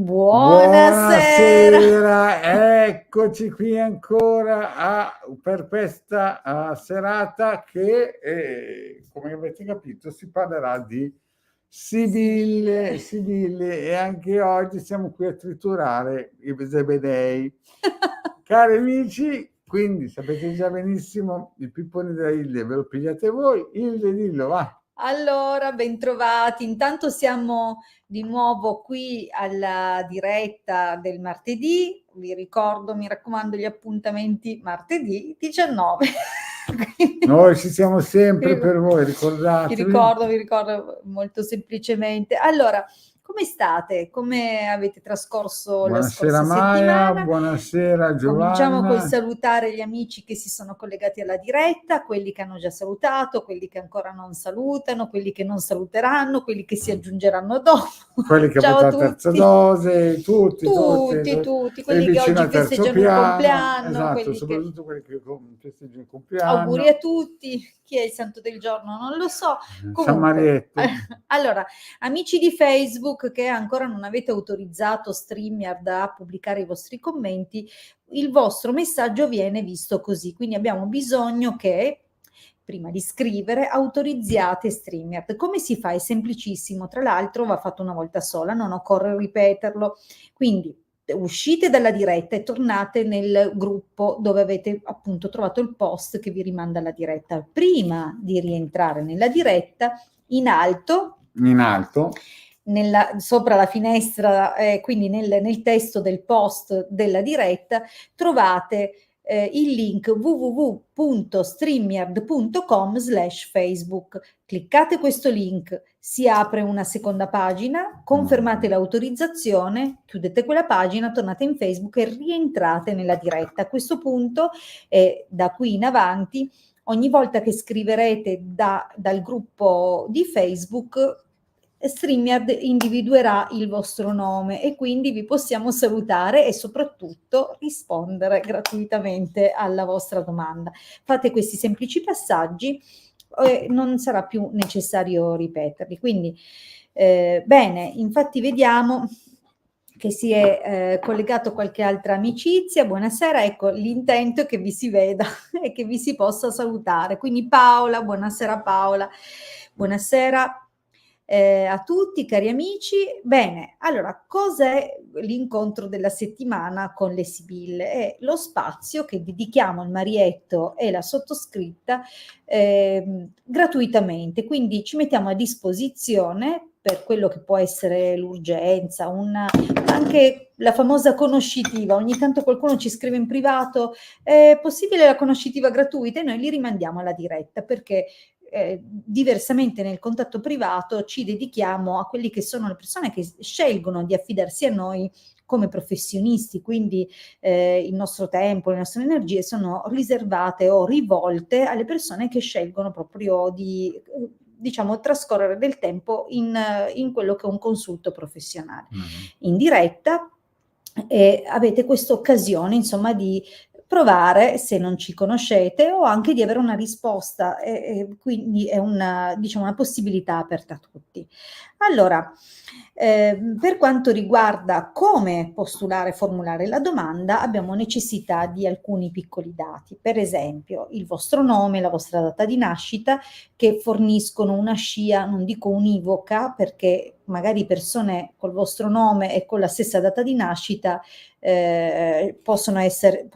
Buonasera. Buonasera, eccoci qui ancora per questa serata che, come avete capito, si parlerà di Sibille e anche oggi siamo qui a triturare i Zebedei. Cari amici, quindi sapete già benissimo il pippone della Hilde, ve lo pigliate voi, Hilde dillo, va. Allora, bentrovati. Intanto siamo di nuovo qui alla diretta del martedì. Vi ricordo, mi raccomando, gli appuntamenti martedì 19. Noi ci siamo sempre per voi, ricordatevi. Vi ricordo molto semplicemente. Allora, come state? Come avete trascorso la scorsa Maya, settimana? buonasera Cominciamo col Giovanna. salutare gli amici che si sono collegati alla diretta, quelli che hanno già salutato, quelli che ancora non salutano, quelli che non saluteranno, quelli che si aggiungeranno dopo. Quelli che Ciao hanno a la terza tutti. dose, tutti, Quelli che vicino oggi al terzo festeggiano il piano, compleanno, esatto, quelli che... soprattutto quelli che festeggiano il compleanno. Auguri a tutti. Chi è il santo del giorno? Non lo so. San Comunque, Marietto. allora, amici di Facebook che ancora non avete autorizzato StreamYard a pubblicare i vostri commenti, il vostro messaggio viene visto così. Quindi abbiamo bisogno che, prima di scrivere, autorizziate StreamYard. Come si fa? È semplicissimo. Tra l'altro va fatto una volta sola, non occorre ripeterlo. Quindi uscite dalla diretta e tornate nel gruppo dove avete appunto trovato il post che vi rimanda alla diretta. Prima di rientrare nella diretta, in alto, sopra la finestra, quindi nel testo del post della diretta, trovate il link www.streamyard.com/Facebook. Cliccate questo link, si apre una seconda pagina, confermate l'autorizzazione, chiudete quella pagina, tornate in Facebook e rientrate nella diretta. A questo punto, da qui in avanti, ogni volta che scriverete dal gruppo di Facebook, StreamYard individuerà il vostro nome e quindi vi possiamo salutare e soprattutto rispondere gratuitamente alla vostra domanda. Fate questi semplici passaggi e non sarà più necessario ripeterli. Quindi, bene, infatti vediamo che si è collegato qualche altra amicizia. Buonasera, ecco, l'intento è che vi si veda e che vi si possa salutare. Quindi Paola, buonasera Paola, buonasera a tutti cari amici. Bene, allora, cos'è l'incontro della settimana con le Sibille? È lo spazio che dedichiamo al Marietto e la sottoscritta gratuitamente, quindi ci mettiamo a disposizione per quello che può essere l'urgenza, anche la famosa conoscitiva. Ogni tanto qualcuno ci scrive in privato, è possibile la conoscitiva gratuita? E noi li rimandiamo alla diretta perché diversamente nel contatto privato ci dedichiamo a quelli che sono le persone che scelgono di affidarsi a noi come professionisti, quindi il nostro tempo, le nostre energie sono riservate o rivolte alle persone che scelgono proprio di diciamo trascorrere del tempo in quello che è un consulto professionale. In diretta avete questa occasione insomma di provare, se non ci conoscete, o anche di avere una risposta, quindi è una, diciamo, una possibilità aperta a tutti. Allora, per quanto riguarda come postulare e formulare la domanda, abbiamo necessità di alcuni piccoli dati, per esempio il vostro nome, la vostra data di nascita, che forniscono una scia, non dico univoca, perché magari persone col vostro nome e con la stessa data di nascita possono essere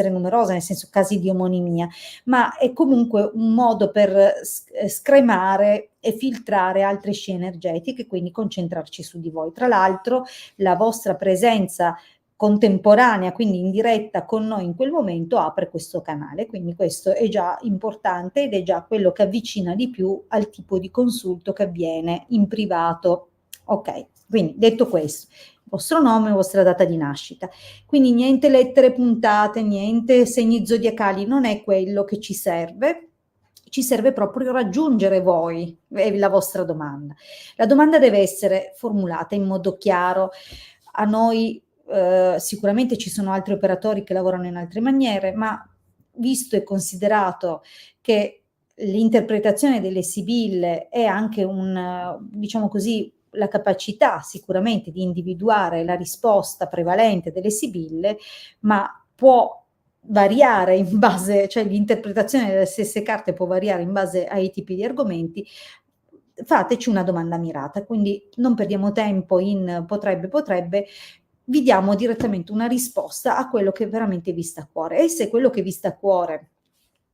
numerose, nel senso casi di omonimia, ma è comunque un modo per scremare e filtrare altre scie energetiche, quindi concentrarci su di voi. Tra l'altro, la vostra presenza contemporanea, quindi in diretta con noi in quel momento, apre questo canale, quindi questo è già importante ed è già quello che avvicina di più al tipo di consulto che avviene in privato. Ok, quindi detto questo, il vostro nome, la vostra data di nascita, quindi niente lettere puntate, niente segni zodiacali, non è quello che ci serve proprio raggiungere voi e la vostra domanda. La domanda deve essere formulata in modo chiaro. A noi sicuramente ci sono altri operatori che lavorano in altre maniere, ma visto e considerato che l'interpretazione delle sibille è anche diciamo così, la capacità sicuramente di individuare la risposta prevalente delle sibille, ma può variare in base, cioè l'interpretazione delle stesse carte può variare in base ai tipi di argomenti. Fateci una domanda mirata, quindi non perdiamo tempo in potrebbe, vi diamo direttamente una risposta a quello che veramente vi sta a cuore. E se quello che vi sta a cuore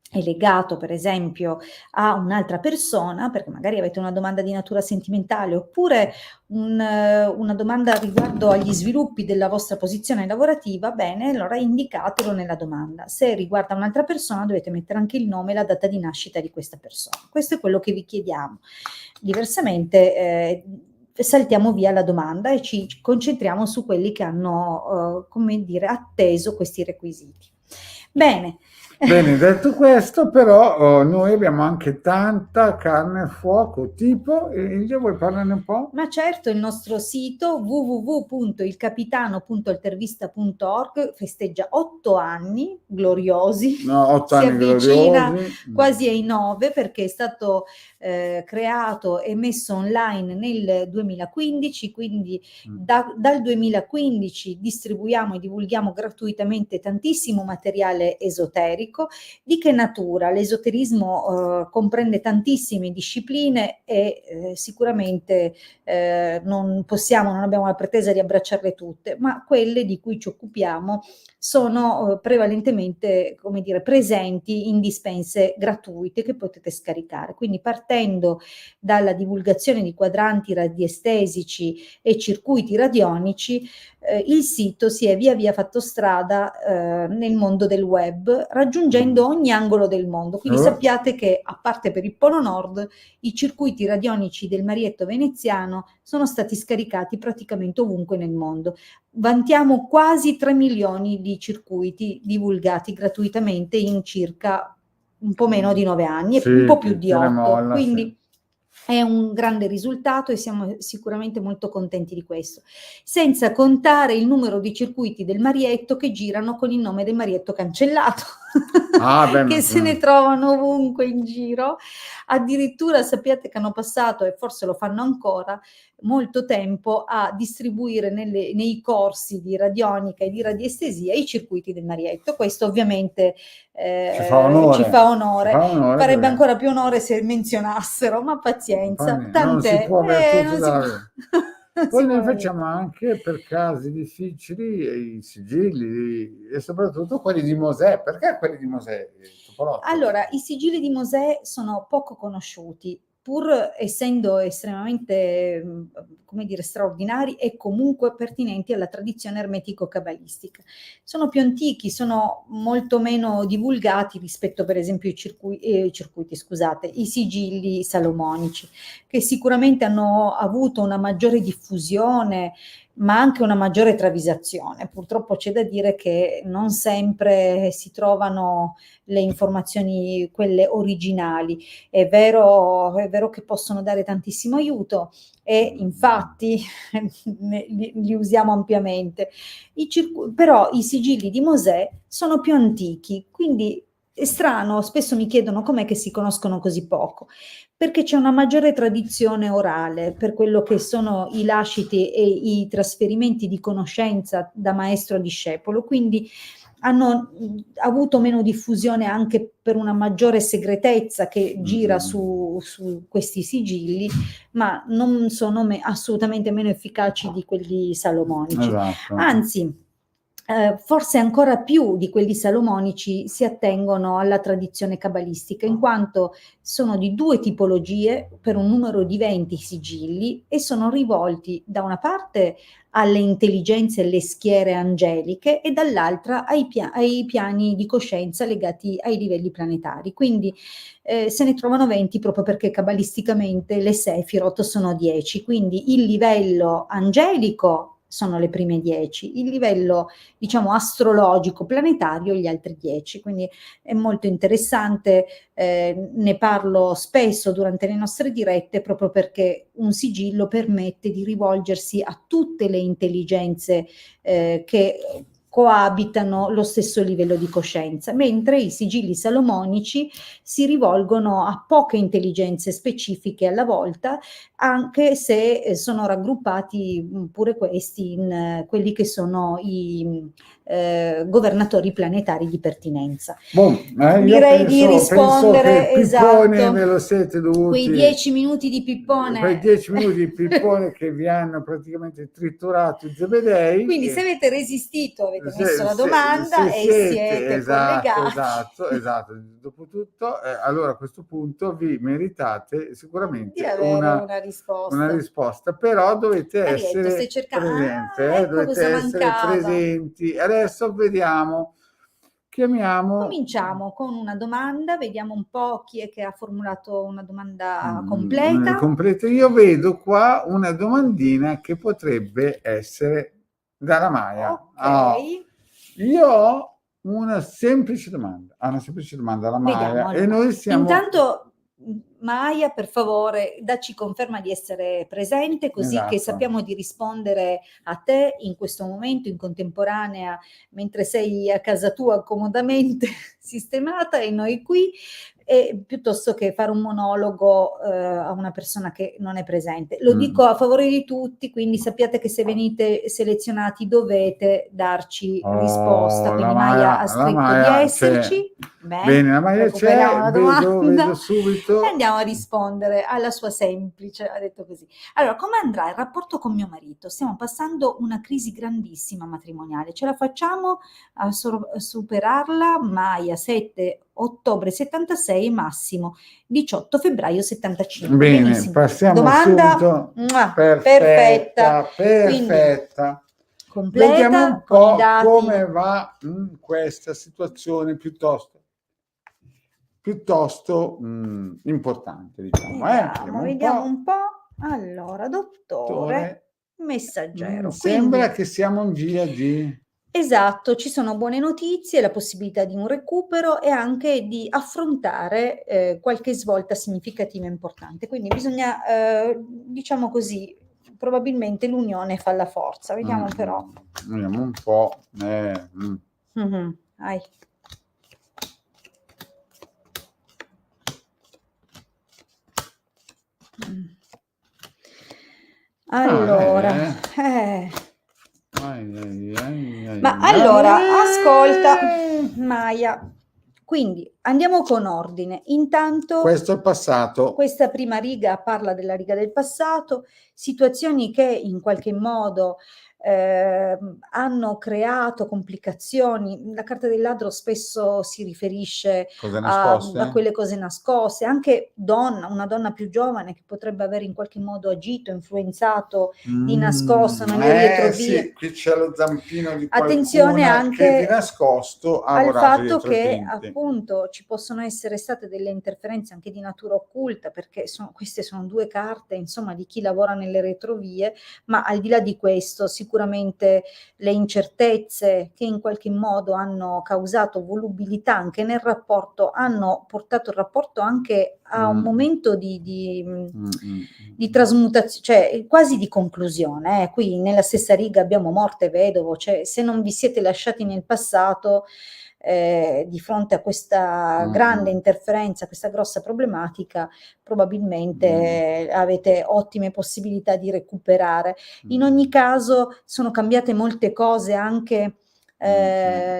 è legato per esempio a un'altra persona, perché magari avete una domanda di natura sentimentale, oppure una domanda riguardo agli sviluppi della vostra posizione lavorativa, bene, allora indicatelo nella domanda. Se riguarda un'altra persona dovete mettere anche il nome e la data di nascita di questa persona. Questo è quello che vi chiediamo. Diversamente saltiamo via la domanda e ci concentriamo su quelli che hanno, come dire, atteso questi requisiti. Bene. Bene, detto questo, però noi abbiamo anche tanta carne al fuoco, tipo, Ilja, vuoi parlarne un po'? Ma certo, il nostro sito www.ilcapitano.intervista.org festeggia 8 anni gloriosi, No, 8 si anni avvicina gloriosi. quasi ai 9 perché è stato creato e messo online nel 2015, quindi dal 2015 distribuiamo e divulghiamo gratuitamente tantissimo materiale esoterico. Di che natura? L'esoterismo comprende tantissime discipline e sicuramente non abbiamo la pretesa di abbracciarle tutte, ma quelle di cui ci occupiamo sono prevalentemente, come dire, presenti in dispense gratuite che potete scaricare. Quindi partendo dalla divulgazione di quadranti radiestesici e circuiti radionici, il sito si è via via fatto strada nel mondo del web, raggiungendo ogni angolo del mondo. Quindi sappiate che, a parte per il Polo Nord, i circuiti radionici del Marietto veneziano sono stati scaricati praticamente ovunque nel mondo. Vantiamo quasi 3 milioni di circuiti divulgati gratuitamente in circa un po' meno di 9 anni, sì, un po' più di 8. molla, Quindi sì. è un grande risultato e siamo sicuramente molto contenti di questo, senza contare il numero di circuiti del Marietto che girano con il nome del Marietto cancellato, che se ne trovano ovunque in giro. Addirittura sappiate che hanno passato, e forse lo fanno ancora, molto tempo a distribuire nei corsi di radionica e di radiestesia i circuiti del Marietto. Questo ovviamente ci fa onore. Farebbe perché ancora più onore se menzionassero, ma pazienza, non si tant'è. può avere tutto Non si da può. Poi noi facciamo anche per casi difficili i sigilli e soprattutto quelli di Mosè. Perché quelli di Mosè, Topolotto? Allora, i sigilli di Mosè sono poco conosciuti, pur essendo estremamente, come dire, straordinari e comunque pertinenti alla tradizione ermetico-cabalistica. Sono più antichi, sono molto meno divulgati rispetto per esempio i sigilli salomonici, che sicuramente hanno avuto una maggiore diffusione, ma anche una maggiore travisazione. Purtroppo c'è da dire che non sempre si trovano le informazioni, quelle originali. È vero che possono dare tantissimo aiuto e infatti li usiamo ampiamente. Però i sigilli di Mosè sono più antichi, quindi è strano, spesso mi chiedono com'è che si conoscono così poco, perché c'è una maggiore tradizione orale per quello che sono i lasciti e i trasferimenti di conoscenza da maestro a discepolo, quindi hanno avuto meno diffusione anche per una maggiore segretezza che gira su questi sigilli, ma non sono assolutamente meno efficaci di quelli salomonici. Esatto. Anzi, forse ancora più di quelli salomonici si attengono alla tradizione cabalistica, in quanto sono di 2 tipologie per un numero di 20 sigilli e sono rivolti da una parte alle intelligenze e alle schiere angeliche e dall'altra ai piani di coscienza legati ai livelli planetari. Quindi se ne trovano 20 proprio perché cabalisticamente le Sefirot sono 10, quindi il livello angelico sono le prime 10, il livello diciamo astrologico planetario gli altri 10, quindi è molto interessante, ne parlo spesso durante le nostre dirette proprio perché un sigillo permette di rivolgersi a tutte le intelligenze che coabitano lo stesso livello di coscienza, mentre i sigilli salomonici si rivolgono a poche intelligenze specifiche alla volta, anche se sono raggruppati pure questi in quelli che sono i governatori planetari di pertinenza. Io Direi di penso rispondere, che Pippone esatto, ve lo siete dovuti, quei 10 minuti di Pippone. quei 10 minuti di Pippone che vi hanno praticamente triturato i zebedei. Quindi se avete resistito, avete messo la domanda e siete collegati. Esatto. Dopotutto, allora a questo punto vi meritate sicuramente Di avere una risposta. però dovete Arietto, essere stai cercando... presenti, ecco dovete cosa essere mancava. presenti. Adesso vediamo, chiamiamo... Cominciamo con una domanda, vediamo un po' chi è che ha formulato una domanda completa. Io vedo qua una domandina che potrebbe essere dalla Maya. Ok. Io ho una semplice domanda alla Maya. Vediamo, allora. E noi siamo... Intanto, Maya, per favore, dacci conferma di essere presente, così che sappiamo di rispondere a te in questo momento, in contemporanea, mentre sei a casa tua comodamente sistemata e noi qui, piuttosto che fare un monologo a una persona che non è presente. Lo dico a favore di tutti, quindi sappiate che se venite selezionati dovete darci risposta. Quindi Maya ha scritto di esserci. Bene, la Maya c'è, vedo subito. E andiamo a rispondere alla sua semplice, ha detto così. Allora, come andrà il rapporto con mio marito? Stiamo passando una crisi grandissima matrimoniale. Ce la facciamo a superarla? Maya, 7 ottobre 76, Massimo 18 febbraio 75. Bene, benissimo. passiamo Domanda subito. perfetta. Perfetta. Completa, vediamo un con po' i dati. Come va questa situazione piuttosto importante, diciamo. Vediamo un po'. Allora, dottore Messaggero. Sembra che siamo in via di... Esatto, ci sono buone notizie, la possibilità di un recupero e anche di affrontare qualche svolta significativa e importante. Quindi bisogna, diciamo così, probabilmente l'unione fa la forza. Vediamo però. Vediamo un po'. Vai. Allora, ma allora, ascolta, Maya, quindi andiamo con ordine. Intanto, questo è il passato. Questa prima riga parla della riga del passato, situazioni che in qualche modo hanno creato complicazioni. La carta del ladro spesso si riferisce a quelle cose nascoste, anche una donna più giovane che potrebbe aver in qualche modo agito, influenzato di nascosto nelle retrovie. Sì, qui c'è lo zampino di qualcuno. Attenzione anche che di nascosto al fatto che appunto ci possono essere state delle interferenze anche di natura occulta, perché queste sono due carte, insomma, di chi lavora nelle retrovie, ma al di là di questo sicuramente le incertezze che in qualche modo hanno causato volubilità anche nel rapporto hanno portato il rapporto anche a un momento di trasmutazione, cioè quasi di conclusione. Qui nella stessa riga abbiamo morte e vedovo, cioè se non vi siete lasciati nel passato di fronte a questa grande interferenza, questa grossa problematica, probabilmente avete ottime possibilità di recuperare. In ogni caso sono cambiate molte cose anche,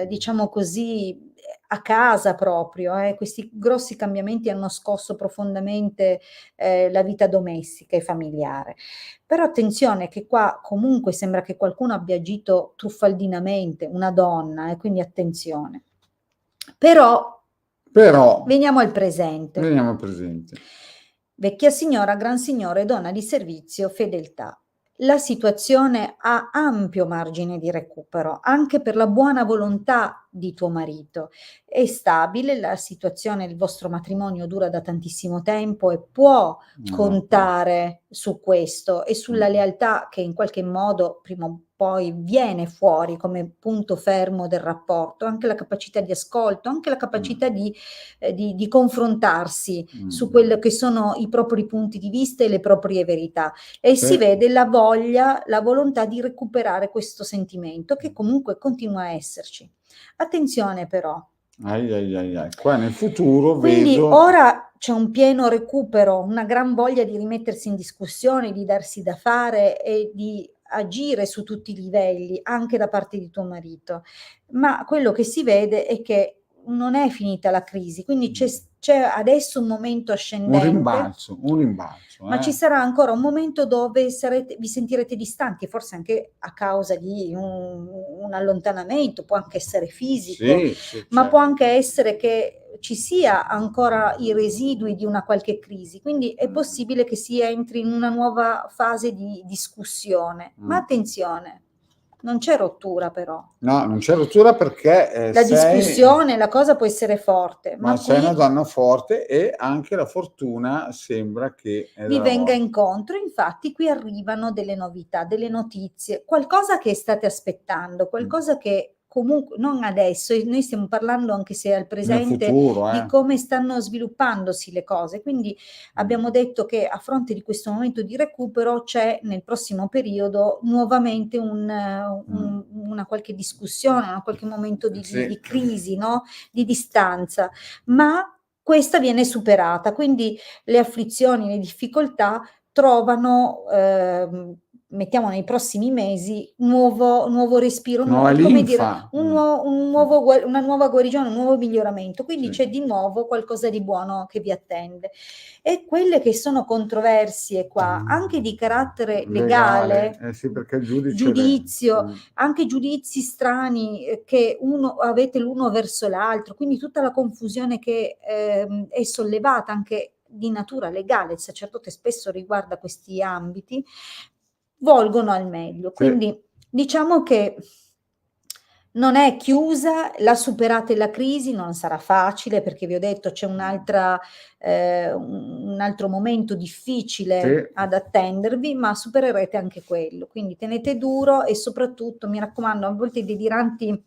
diciamo così, a casa proprio. Questi grossi cambiamenti hanno scosso profondamente la vita domestica e familiare. Però attenzione che qua comunque sembra che qualcuno abbia agito truffaldinamente, una donna, quindi attenzione. Però veniamo al presente. Vecchia signora, gran signore, donna di servizio, fedeltà. La situazione ha ampio margine di recupero, anche per la buona volontà di tuo marito. È stabile la situazione, il vostro matrimonio dura da tantissimo tempo e può contare su questo e sulla lealtà che in qualche modo prima o poi viene fuori come punto fermo del rapporto, anche la capacità di ascolto, anche la capacità di confrontarsi su quello che sono i propri punti di vista e le proprie verità. E si vede la voglia, la volontà di recuperare questo sentimento che comunque continua a esserci. Attenzione però. Qua nel futuro Quindi vedo... ora c'è un pieno recupero, una gran voglia di rimettersi in discussione, di darsi da fare e di agire su tutti i livelli, anche da parte di tuo marito. Ma quello che si vede è che non è finita la crisi, quindi c'è adesso un momento ascendente. Un rimbalzo. Ma ci sarà ancora un momento dove vi sentirete distanti, forse anche a causa di un allontanamento, può anche essere fisico, ma può anche essere che ci sia ancora i residui di una qualche crisi, quindi è possibile che si entri in una nuova fase di discussione. Ma attenzione, non c'è rottura però. No, non c'è rottura perché la discussione, la cosa può essere forte, ma sei una donna forte e anche la fortuna sembra che vi venga incontro. Infatti qui arrivano delle novità, delle notizie, qualcosa che state aspettando, qualcosa che comunque non adesso, noi stiamo parlando anche se al presente futuro, di come stanno sviluppandosi le cose, quindi abbiamo detto che a fronte di questo momento di recupero c'è nel prossimo periodo nuovamente una qualche discussione, un qualche momento di crisi, no? Di distanza, ma questa viene superata, quindi le afflizioni, le difficoltà trovano, mettiamo nei prossimi mesi, nuovo respiro, nuova linfa, una nuova guarigione, un nuovo miglioramento, quindi c'è di nuovo qualcosa di buono che vi attende. E quelle che sono controversie qua, anche di carattere legale, sì, perché il giudizio, anche giudizi strani che avete l'uno verso l'altro, quindi tutta la confusione che è sollevata anche di natura legale, il sacerdote spesso riguarda questi ambiti, volgono al meglio. Quindi diciamo che non è chiusa, la superate la crisi, non sarà facile perché vi ho detto c'è un altro momento difficile ad attendervi, ma supererete anche quello. Quindi tenete duro e soprattutto, mi raccomando, a volte i deliranti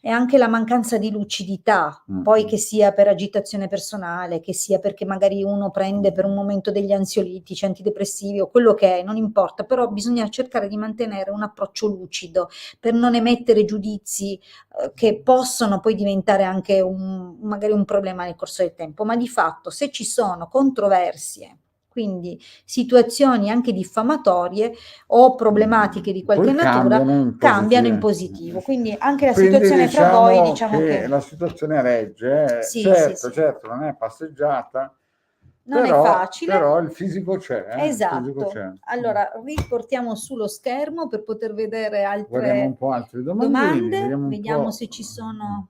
è anche la mancanza di lucidità, poi che sia per agitazione personale, che sia perché magari uno prende per un momento degli ansiolitici, antidepressivi o quello che è, non importa, però bisogna cercare di mantenere un approccio lucido per non emettere giudizi che possono poi diventare anche magari un problema nel corso del tempo, ma di fatto se ci sono controversie, quindi situazioni anche diffamatorie o problematiche di qualche natura, cambiano in positivo. Quindi anche la situazione fra voi, diciamo che la situazione regge, sì, certo, non è passeggiata. Non è facile. Però il fisico c'è. Esatto. Il fisico c'è. Allora, riportiamo sullo schermo per poter vedere Guardiamo un po' altre domande. Vediamo se ci sono.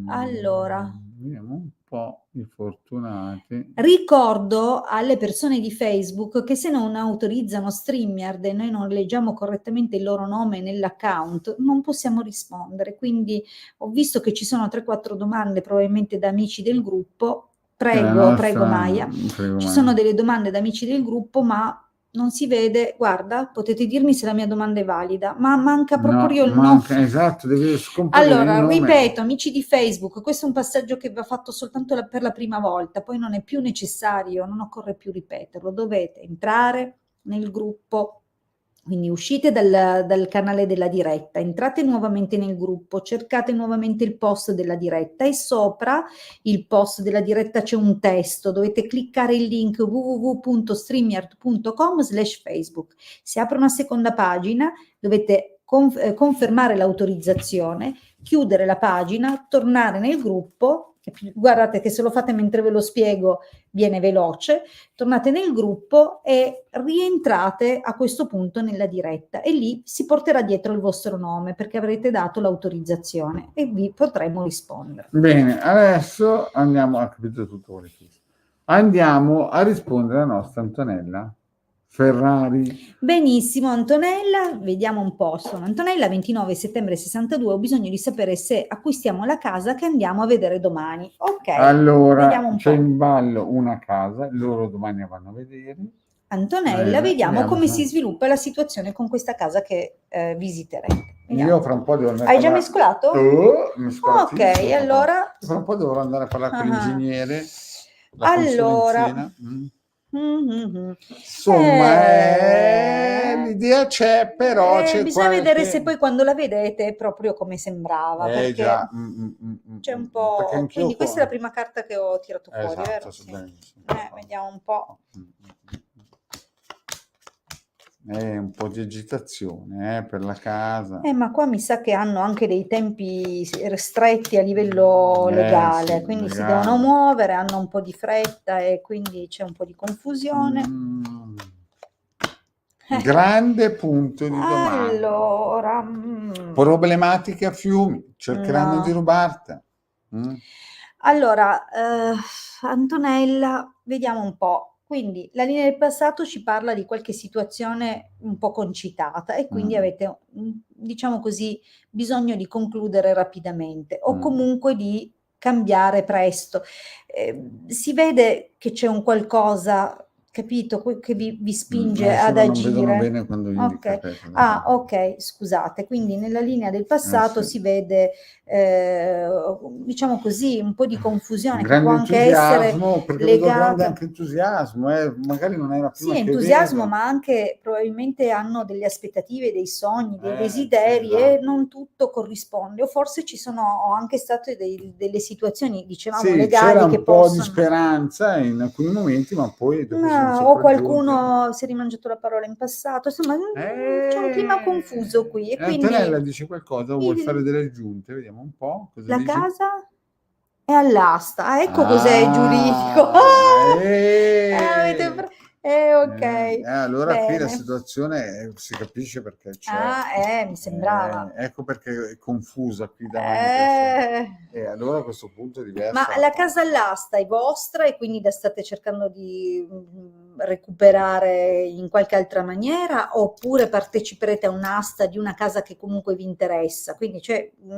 Allora. Vediamo un po' i fortunati. Ricordo alle persone di Facebook che se non autorizzano StreamYard e noi non leggiamo correttamente il loro nome nell'account, non possiamo rispondere. Quindi ho visto che ci sono 3-4 domande probabilmente da amici del gruppo. Prego Maia. Ci sono delle domande da amici del gruppo, ma non si vede. Guarda, potete dirmi se la mia domanda è valida, ma manca proprio il nome. Esatto, deve scomparire allora, il nome. ripeto, amici di Facebook, questo è un passaggio che va fatto soltanto per la prima volta, poi non è più necessario, non occorre più ripeterlo. Dovete entrare nel gruppo. Quindi uscite dal canale della diretta, entrate nuovamente nel gruppo, cercate nuovamente il post della diretta e sopra il post della diretta c'è un testo, dovete cliccare il link www.streamyard.com/Facebook. Si apre una seconda pagina, dovete confermare l'autorizzazione, chiudere la pagina, tornare nel gruppo. Guardate che se lo fate mentre ve lo spiego viene veloce, tornate nel gruppo e rientrate a questo punto nella diretta e lì si porterà dietro il vostro nome perché avrete dato l'autorizzazione e vi potremo rispondere. Bene, adesso andiamo a capire tutto. Andiamo a rispondere alla nostra Antonella Ferrari. Benissimo, Antonella, vediamo un po'. Sono Antonella, 29 settembre 62. Ho bisogno di sapere se acquistiamo la casa che andiamo a vedere domani. Ok, Allora, vediamo un c'è po'. in ballo una casa, loro domani vanno a vedere. Antonella, vediamo come si se- sviluppa la situazione con questa casa che visiterete. Vediamo Io un fra po'. un po' devo andare a Hai già parlare. mescolato? Oh, Ok, mescolatissimo, allora. fra un po' dovrò andare a parlare con Ah, l'ingegnere, la allora. consulenzina. Mhm. Insomma, l'idea c'è, però c'è Bisogna vedere se qualche... poi quando la vedete è proprio come sembrava, perché già, c'è un perché po'. anch'io Quindi questa è la prima carta che ho tirato fuori, esatto, vero? so Sì. benissimo. Vediamo un po'. È un po' di agitazione per la casa. Ma qua mi sa che hanno anche dei tempi stretti a livello legale, Sì, quindi si legale. devono muovere, hanno un po' di fretta e quindi c'è un po' di confusione. Grande punto di domanda. Allora, Problematiche a Fiumi, cercheranno no. di rubarti. Allora, Antonella, vediamo un po'. Quindi la linea del passato ci parla di qualche situazione un po' concitata e quindi avete, diciamo così, bisogno di concludere rapidamente o comunque di cambiare presto. Si vede che c'è un qualcosa, capito, che vi spinge ad Solo non vedono agire. bene quando gli Ok. indicate. Ok, scusate, quindi nella linea del passato sì. si vede, diciamo così, un po' di confusione Un che può grande anche essere entusiasmo, perché vedo grande legata. anche entusiasmo, magari non è la prima Sì, che entusiasmo, vedo. ma anche probabilmente hanno delle aspettative, dei sogni, dei Sì, desideri esatto. e non tutto corrisponde. O forse ci sono anche state delle situazioni, dicevamo, Sì, legali c'era che un po' di possono. speranza in alcuni momenti, ma poi dopo sono No, o sopraggiunte. qualcuno si è rimangiato la parola in passato, insomma, c'è un clima confuso qui e Antonella quindi dice qualcosa, vuoi fare delle aggiunte? Vediamo un po'. Cosa la dici? casa è all'asta. Ah, ecco cos'è giuridico. Ok. Allora qui la Bene. situazione si capisce perché c'è. Mi sembrava. Ecco perché è confusa qui davanti. E allora a questo punto è diversa. Ma la casa all'asta è vostra e quindi la state cercando di recuperare in qualche altra maniera oppure parteciperete a un'asta di una casa che comunque vi interessa? Quindi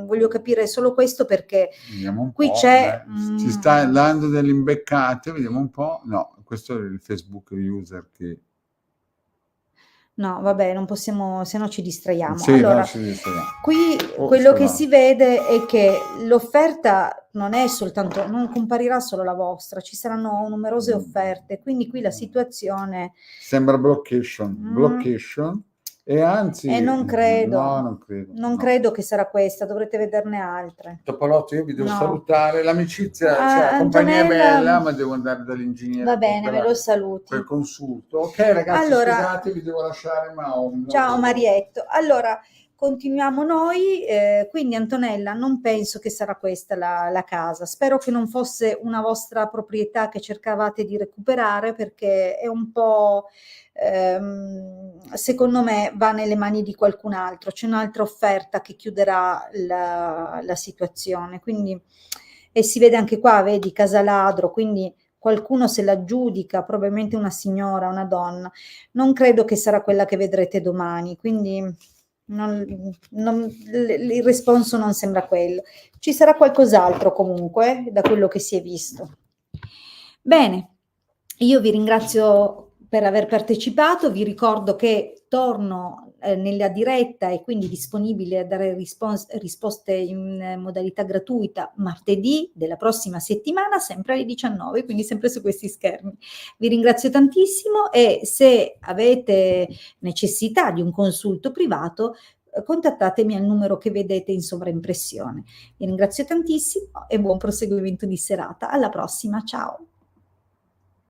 voglio capire solo questo perché vediamo un qui po', c'è. ci sta dando delle imbeccate, vediamo un po'. No, questo è il Facebook user che... No, vabbè, non possiamo, se no ci distraiamo. Sì, Allora, no, ci distraiamo. qui quello che si vede è che l'offerta non è soltanto, non comparirà solo la vostra, ci saranno numerose offerte, quindi qui la situazione. Sembra blockation, e anzi... non credo. No, non credo. Non credo che sarà questa, dovrete vederne altre. Topolotto, io vi devo No. salutare, l'amicizia, cioè la compagnia è Antonella, bella, ma devo andare dall'ingegnere. Va bene, me lo saluti. Per consulto. Ok ragazzi, Allora, scusate, vi devo lasciare, ma ho un ciao lavoro. Marietto. Allora, continuiamo noi, quindi Antonella, non penso che sarà questa la casa, spero che non fosse una vostra proprietà che cercavate di recuperare perché è un po', secondo me va nelle mani di qualcun altro, c'è un'altra offerta che chiuderà la situazione, quindi, e si vede anche qua, vedi, casa ladro, quindi qualcuno se la giudica, probabilmente una signora, una donna, non credo che sarà quella che vedrete domani, quindi il responso non sembra quello. Ci sarà qualcos'altro comunque, da quello che si è visto. Bene, io vi ringrazio per aver partecipato, vi ricordo che torno nella diretta e quindi disponibile a dare risposte in modalità gratuita martedì della prossima settimana, sempre alle 19, quindi sempre su questi schermi. Vi ringrazio tantissimo e se avete necessità di un consulto privato, contattatemi al numero che vedete in sovraimpressione. Vi ringrazio tantissimo e buon proseguimento di serata. Alla prossima, ciao!